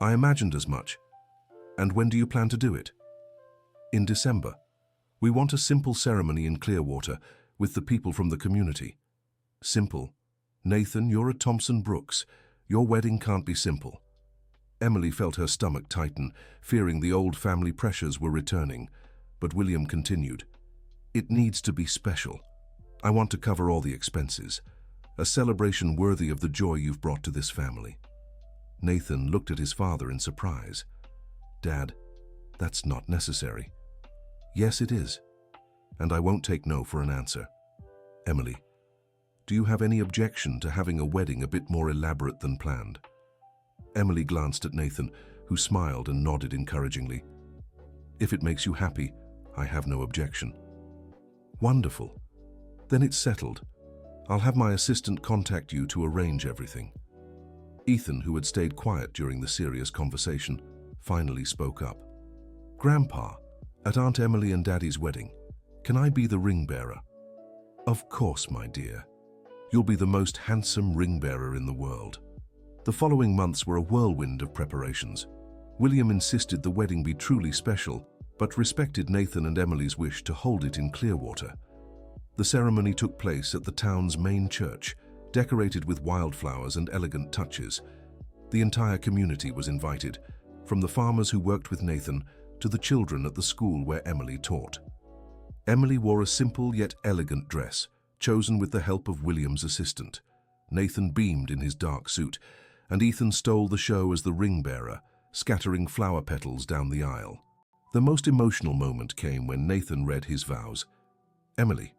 "I imagined as much. And when do you plan to do it?" "In December. We want a simple ceremony in Clearwater with the people from the community." "Simple? Nathan, you're a Thompson Brooks. Your wedding can't be simple." Emily felt her stomach tighten, fearing the old family pressures were returning. But William continued, "It needs to be special. I want to cover all the expenses. A celebration worthy of the joy you've brought to this family." Nathan looked at his father in surprise. "Dad, that's not necessary." "Yes, it is. And I won't take no for an answer." "Emily, do you have any objection to having a wedding a bit more elaborate than planned?" Emily glanced at Nathan, who smiled and nodded encouragingly. "If it makes you happy, I have no objection." "Wonderful. Then it's settled. I'll have my assistant contact you to arrange everything." Ethan, who had stayed quiet during the serious conversation, finally spoke up. "Grandpa, at Aunt Emily and Daddy's wedding, can I be the ring bearer?" "Of course, my dear. You'll be the most handsome ring bearer in the world." The following months were a whirlwind of preparations. William insisted the wedding be truly special, but respected Nathan and Emily's wish to hold it in Clearwater. The ceremony took place at the town's main church, decorated with wildflowers and elegant touches. The entire community was invited, from the farmers who worked with Nathan to the children at the school where Emily taught. Emily wore a simple yet elegant dress, chosen with the help of William's assistant. Nathan beamed in his dark suit, and Ethan stole the show as the ring bearer, scattering flower petals down the aisle. The most emotional moment came when Nathan read his vows. "Emily,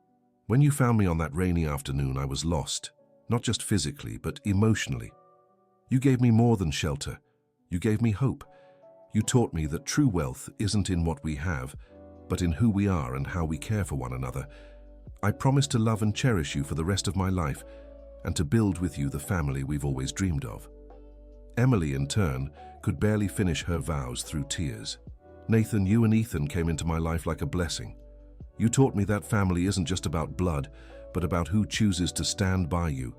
when you found me on that rainy afternoon, I was lost, not just physically, but emotionally. You gave me more than shelter. You gave me hope. You taught me that true wealth isn't in what we have, but in who we are and how we care for one another. I promise to love and cherish you for the rest of my life, and to build with you the family we've always dreamed of." Emily, in turn, could barely finish her vows through tears. "Nathan, you and Ethan came into my life like a blessing. You taught me that family isn't just about blood, but about who chooses to stand by you.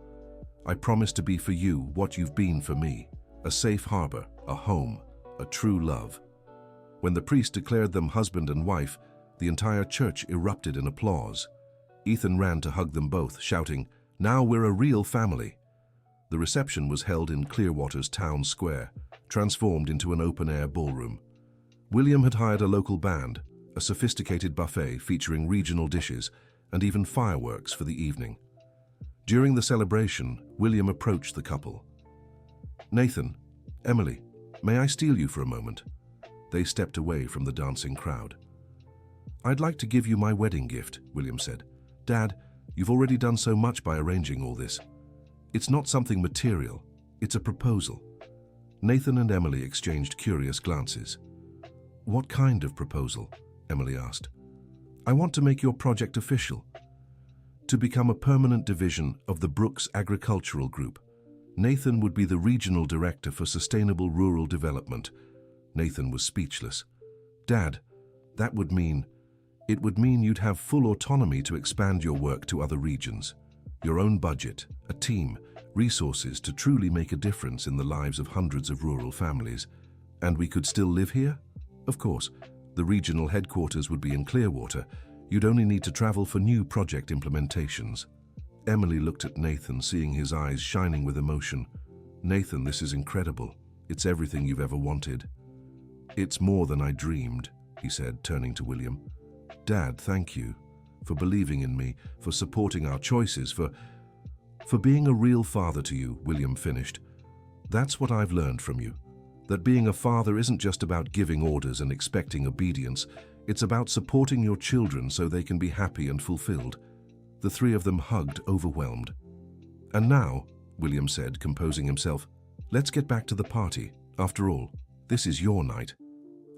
I promise to be for you what you've been for me, a safe harbor, a home, a true love." When the priest declared them husband and wife, the entire church erupted in applause. Ethan ran to hug them both, shouting, "Now we're a real family." The reception was held in Clearwater's town square, transformed into an open-air ballroom. William had hired a local band, a sophisticated buffet featuring regional dishes, and even fireworks for the evening. During the celebration, William approached the couple. "Nathan, Emily, may I steal you for a moment?" They stepped away from the dancing crowd. "I'd like to give you my wedding gift," William said. "Dad, you've already done so much by arranging all this. It's not something material, it's a proposal." Nathan and Emily exchanged curious glances. "What kind of proposal?" Emily asked. "I want to make your project official. To become a permanent division of the Brooks Agricultural Group. Nathan would be the regional director for sustainable rural development." Nathan was speechless. "Dad, that would mean... It would mean you'd have full autonomy to expand your work to other regions. Your own budget, a team, resources to truly make a difference in the lives of hundreds of rural families. And we could still live here? Of course. The regional headquarters would be in Clearwater. You'd only need to travel for new project implementations. Emily looked at Nathan, seeing his eyes shining with emotion. Nathan, this is incredible. It's everything you've ever wanted. It's more than I dreamed, he said, turning to William. Dad, thank you for believing in me, for supporting our choices, for being a real father to you, William finished. That's what I've learned from you. That being a father isn't just about giving orders and expecting obedience. It's about supporting your children so they can be happy and fulfilled. The three of them hugged, overwhelmed. And now, William said, composing himself, let's get back to the party. After all, this is your night.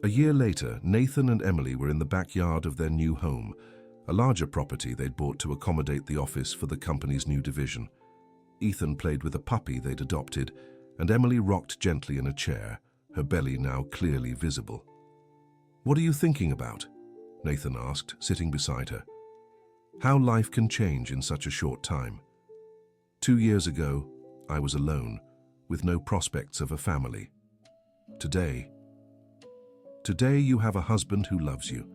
A year later, Nathan and Emily were in the backyard of their new home, a larger property they'd bought to accommodate the office for the company's new division. Ethan played with a puppy they'd adopted, and Emily rocked gently in a chair, her belly now clearly visible. What are you thinking about? Nathan asked, sitting beside her. How life can change in such a short time. 2 years ago, I was alone, with no prospects of a family. Today you have a husband who loves you,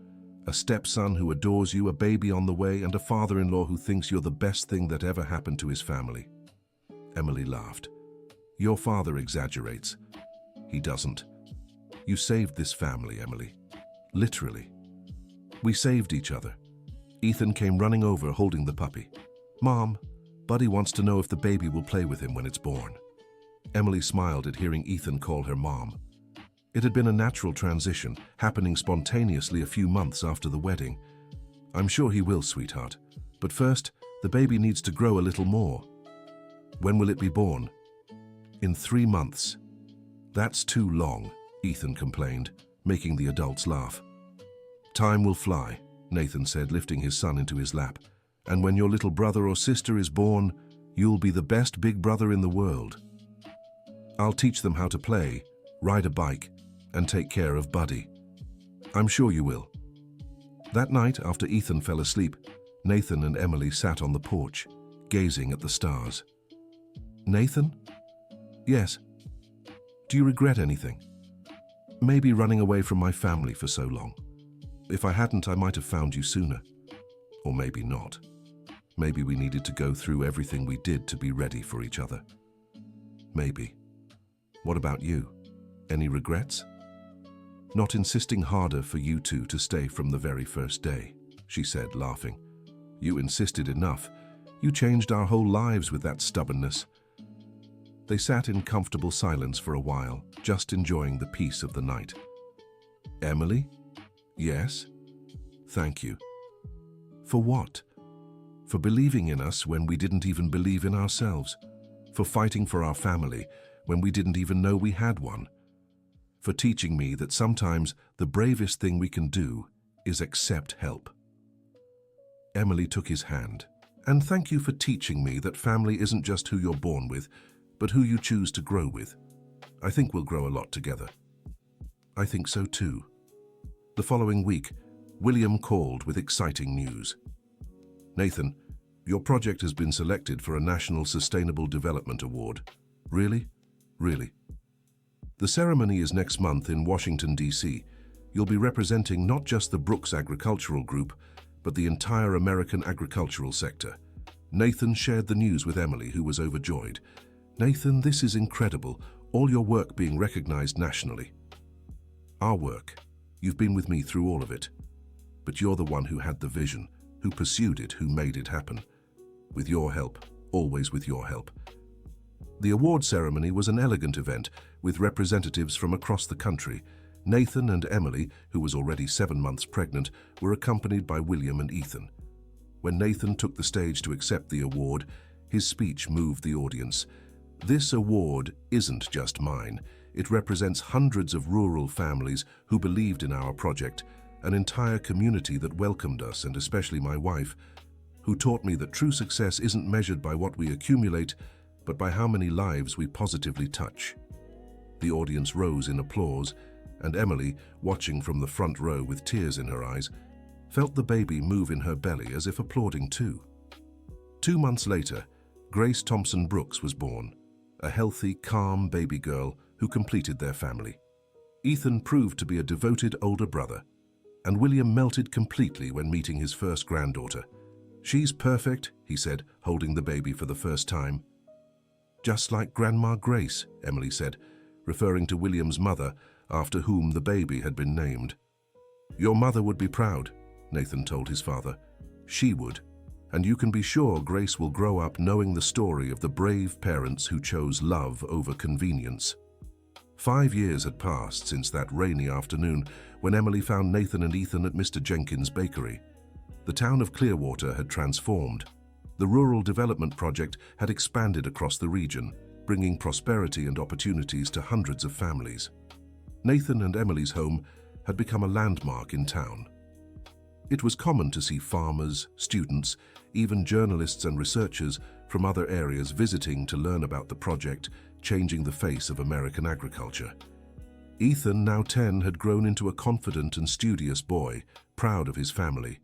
a stepson who adores you, a baby on the way, and a father-in-law who thinks you're the best thing that ever happened to his family. Emily laughed. Your father exaggerates. He doesn't. You saved this family, Emily. Literally. We saved each other. Ethan came running over, holding the puppy. Mom, Buddy wants to know if the baby will play with him when it's born. Emily smiled at hearing Ethan call her Mom. It had been a natural transition, happening spontaneously a few months after the wedding. I'm sure he will, sweetheart. But first, the baby needs to grow a little more. When will it be born? In 3 months. That's too long, Ethan complained, making the adults laugh. Time will fly, Nathan said, lifting his son into his lap. And when your little brother or sister is born, you'll be the best big brother in the world. I'll teach them how to play, ride a bike, and take care of Buddy. I'm sure you will. That night, after Ethan fell asleep, Nathan and Emily sat on the porch, gazing at the stars. Nathan? Yes. Do you regret anything? Maybe running away from my family for so long. If I hadn't, I might have found you sooner. Or maybe not. Maybe we needed to go through everything we did to be ready for each other. Maybe. What about you? Any regrets? Not insisting harder for you two to stay from the very first day, she said, laughing. You insisted enough. You changed our whole lives with that stubbornness. They sat in comfortable silence for a while, just enjoying the peace of the night. Emily? Yes? Thank you. For what? For believing in us when we didn't even believe in ourselves. For fighting for our family when we didn't even know we had one. For teaching me that sometimes the bravest thing we can do is accept help. Emily took his hand. And thank you for teaching me that family isn't just who you're born with, but who you choose to grow with. I think we'll grow a lot together. I think so too. The following week, William called with exciting news. Nathan, your project has been selected for a National Sustainable Development Award. Really? Really? The ceremony is next month in Washington, D.C. You'll be representing not just the Brooks Agricultural Group, but the entire American agricultural sector. Nathan shared the news with Emily, who was overjoyed. Nathan, this is incredible, all your work being recognized nationally. Our work. You've been with me through all of it. But you're the one who had the vision, who pursued it, who made it happen. With your help, always with your help. The award ceremony was an elegant event with representatives from across the country. Nathan and Emily, who was already 7 months pregnant, were accompanied by William and Ethan. When Nathan took the stage to accept the award, his speech moved the audience. This award isn't just mine. It represents hundreds of rural families who believed in our project, an entire community that welcomed us, and especially my wife, who taught me that true success isn't measured by what we accumulate, but by how many lives we positively touch. The audience rose in applause, and Emily, watching from the front row with tears in her eyes, felt the baby move in her belly as if applauding too. 2 months later, Grace Thompson Brooks was born, a healthy, calm baby girl who completed their family. Ethan proved to be a devoted older brother, and William melted completely when meeting his first granddaughter. "She's perfect," he said, holding the baby for the first time. "Just like Grandma Grace," Emily said, referring to William's mother, after whom the baby had been named. "Your mother would be proud," Nathan told his father. "She would. And you can be sure Grace will grow up knowing the story of the brave parents who chose love over convenience." 5 years had passed since that rainy afternoon when Emily found Nathan and Ethan at Mr. Jenkins' bakery. The town of Clearwater had transformed. The rural development project had expanded across the region, bringing prosperity and opportunities to hundreds of families. Nathan and Emily's home had become a landmark in town. It was common to see farmers, students, even journalists and researchers from other areas visiting to learn about the project changing the face of American agriculture. Ethan, now 10, had grown into a confident and studious boy, proud of his family.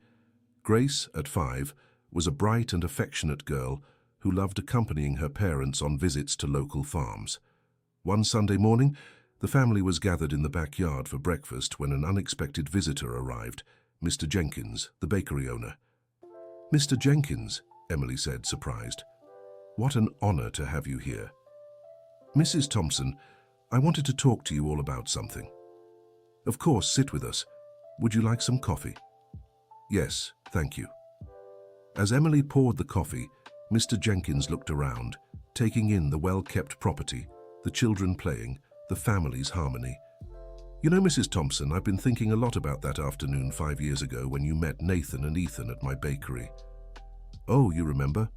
Grace, at 5, was a bright and affectionate girl who loved accompanying her parents on visits to local farms. One Sunday morning, the family was gathered in the backyard for breakfast when an unexpected visitor arrived, Mr. Jenkins, the bakery owner. "Mr. Jenkins," Emily said, surprised. "What an honor to have you here." "Mrs. Thompson, I wanted to talk to you all about something." "Of course, sit with us. Would you like some coffee?" "Yes, thank you." As Emily poured the coffee, Mr. Jenkins looked around, taking in the well-kept property, the children playing, the family's harmony. "You know, Mrs. Thompson, I've been thinking a lot about that afternoon 5 years ago when you met Nathan and Ethan at my bakery." "Oh, you remember?"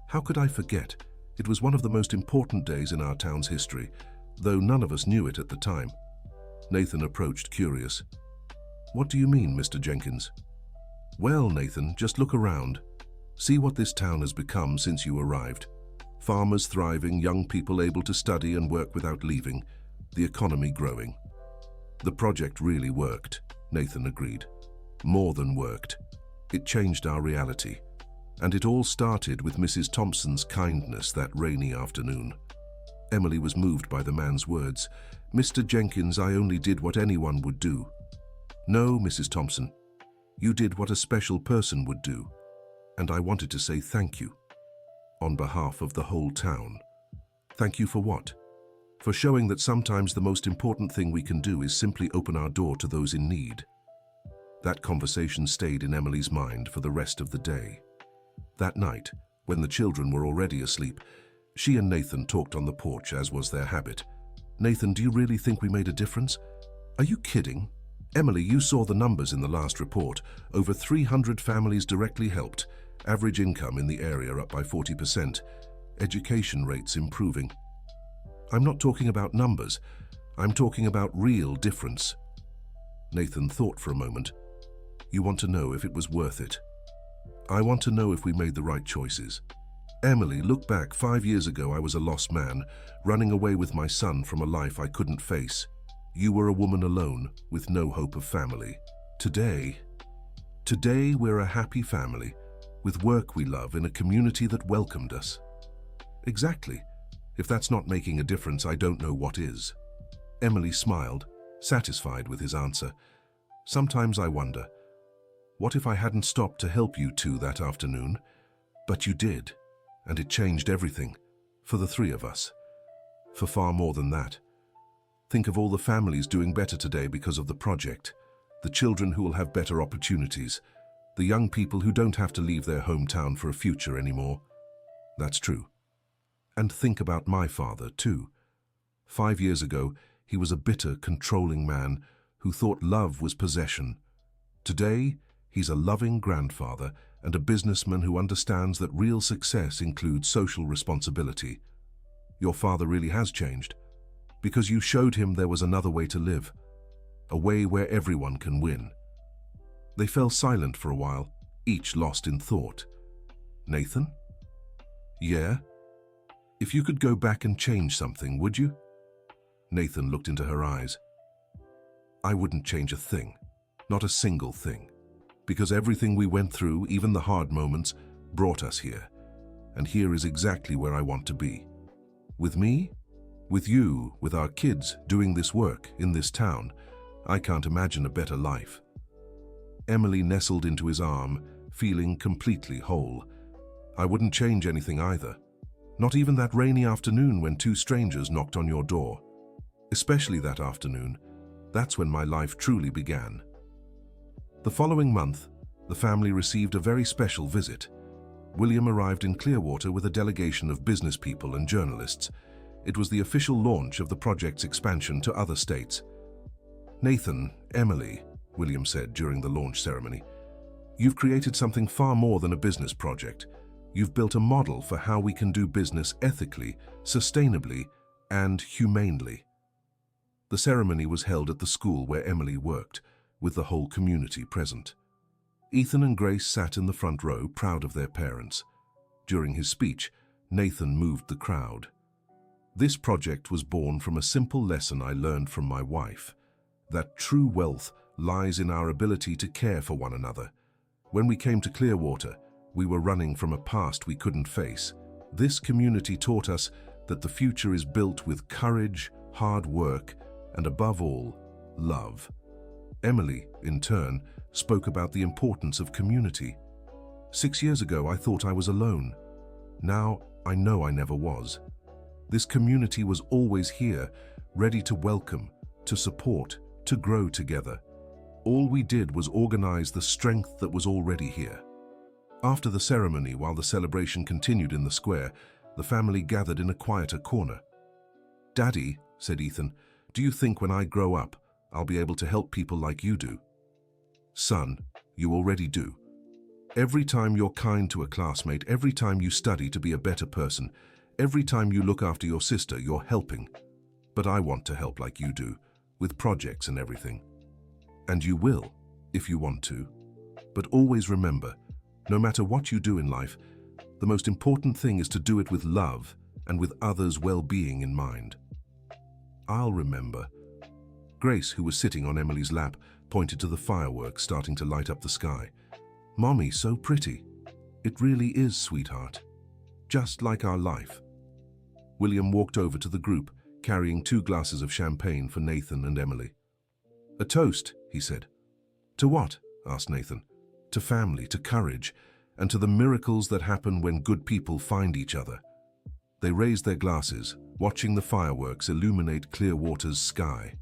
"How could I forget? It was one of the most important days in our town's history, though none of us knew it at the time." Nathan approached, curious. "What do you mean, Mr. Jenkins?" "Well, Nathan, just look around. See what this town has become since you arrived. Farmers thriving, young people able to study and work without leaving, the economy growing." "The project really worked," Nathan agreed. "More than worked. It changed our reality. And it all started with Mrs. Thompson's kindness that rainy afternoon." Emily was moved by the man's words. "Mr. Jenkins, I only did what anyone would do." "No, Mrs. Thompson. You did what a special person would do. And I wanted to say thank you. On behalf of the whole town." "Thank you for what?" "For showing that sometimes the most important thing we can do is simply open our door to those in need." That conversation stayed in Emily's mind for the rest of the day. That night, when the children were already asleep, she and Nathan talked on the porch, as was their habit. "Nathan, do you really think we made a difference?" "Are you kidding? Emily, you saw the numbers in the last report. Over 300 families directly helped. Average income in the area up by 40%. Education rates improving." "I'm not talking about numbers. I'm talking about real difference." Nathan thought for a moment. "You want to know if it was worth it?" "I want to know if we made the right choices. Emily, look back. 5 years ago I was a lost man, running away with my son from a life I couldn't face. You were a woman alone, with no hope of family. Today we're a happy family, with work we love in a community that welcomed us." "Exactly. If that's not making a difference, I don't know what is." Emily smiled, satisfied with his answer. "Sometimes I wonder, what if I hadn't stopped to help you two that afternoon? But you did, and it changed everything, for the three of us. For far more than that. Think of all the families doing better today because of the project, the children who will have better opportunities, the young people who don't have to leave their hometown for a future anymore." "That's true. And think about my father, too. 5 years ago, he was a bitter, controlling man who thought love was possession. Today, he's a loving grandfather and a businessman who understands that real success includes social responsibility. Your father really has changed, because you showed him there was another way to live, a way where everyone can win." They fell silent for a while, each lost in thought. "Nathan?" "Yeah? If you could go back and change something, would you?" Nathan looked into her eyes. "I wouldn't change a thing, not a single thing, because everything we went through, even the hard moments, brought us here. And here is exactly where I want to be. With me, With you, with our kids, doing this work in this town, I can't imagine a better life." Emily nestled into his arm, feeling completely whole. "I wouldn't change anything either. Not even that rainy afternoon when two strangers knocked on your door. Especially that afternoon. That's when my life truly began." The following month, the family received a very special visit. William arrived in Clearwater with a delegation of business people and journalists. It was the official launch of the project's expansion to other states. "Nathan, Emily," William said during the launch ceremony, "you've created something far more than a business project. You've built a model for how we can do business ethically, sustainably, and humanely." The ceremony was held at the school where Emily worked, with the whole community present. Ethan and Grace sat in the front row, proud of their parents. During his speech, Nathan moved the crowd. "This project was born from a simple lesson I learned from my wife, that true wealth lies in our ability to care for one another. When we came to Clearwater, we were running from a past we couldn't face. This community taught us that the future is built with courage, hard work, and above all, love." Emily, in turn, spoke about the importance of community. "6 years ago, I thought I was alone. Now, I know I never was. This community was always here, ready to welcome, to support, to grow together. All we did was organize the strength that was already here." After the ceremony, while the celebration continued in the square, the family gathered in a quieter corner. "Daddy," said Ethan, "do you think when I grow up, I'll be able to help people like you do?" "Son, you already do. Every time you're kind to a classmate, every time you study to be a better person, every time you look after your sister, you're helping. But I want to help like you do, with projects and everything. And you will, if you want to. But always remember, no matter what you do in life, the most important thing is to do it with love and with others' well-being in mind." "I'll remember." Grace, who was sitting on Emily's lap, pointed to the fireworks starting to light up the sky. "Mommy, so pretty. It really is, sweetheart. Just like our life." William walked over to the group, carrying 2 glasses of champagne for Nathan and Emily. "A toast," he said. "To what?" asked Nathan. "To family, to courage, and to the miracles that happen when good people find each other." They raised their glasses, watching the fireworks illuminate Clearwater's sky.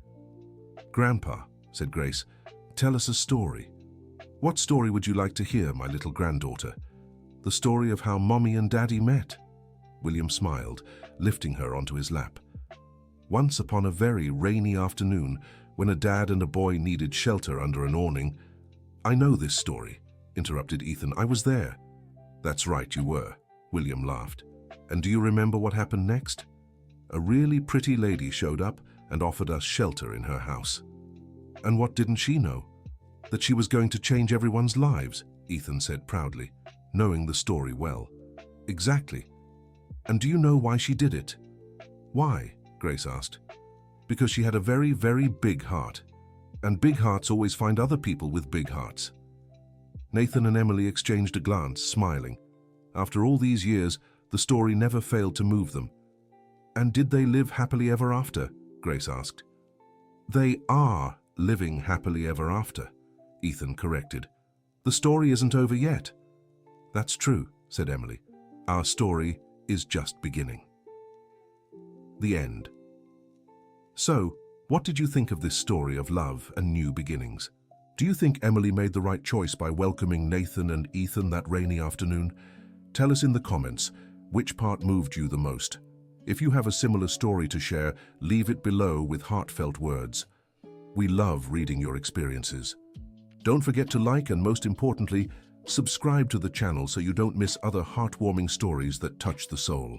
"Grandpa," said Grace, "tell us a story." "What story would you like to hear, my little granddaughter?" "The story of how Mommy and Daddy met." William smiled, lifting her onto his lap. "Once upon a very rainy afternoon, when a dad and a boy needed shelter under an awning—" "I know this story," interrupted Ethan. "I was there." "That's right, you were," William laughed. "And do you remember what happened next? A really pretty lady showed up and offered us shelter in her house." "And what didn't she know? That she was going to change everyone's lives," Ethan said proudly, knowing the story well. "Exactly. And do you know why she did it?" "Why?" Grace asked. "Because she had a very, very big heart. And big hearts always find other people with big hearts." Nathan and Emily exchanged a glance, smiling. After all these years, the story never failed to move them. "And did they live happily ever after?" Grace asked. "They are living happily ever after," Ethan corrected. "The story isn't over yet." "That's true," said Emily. "Our story is just beginning." The end. So, what did you think of this story of love and new beginnings? Do you think Emily made the right choice by welcoming Nathan and Ethan that rainy afternoon? Tell us in the comments, which part moved you the most? If you have a similar story to share, leave it below with heartfelt words. We love reading your experiences. Don't forget to like and, most importantly, subscribe to the channel so you don't miss other heartwarming stories that touch the soul.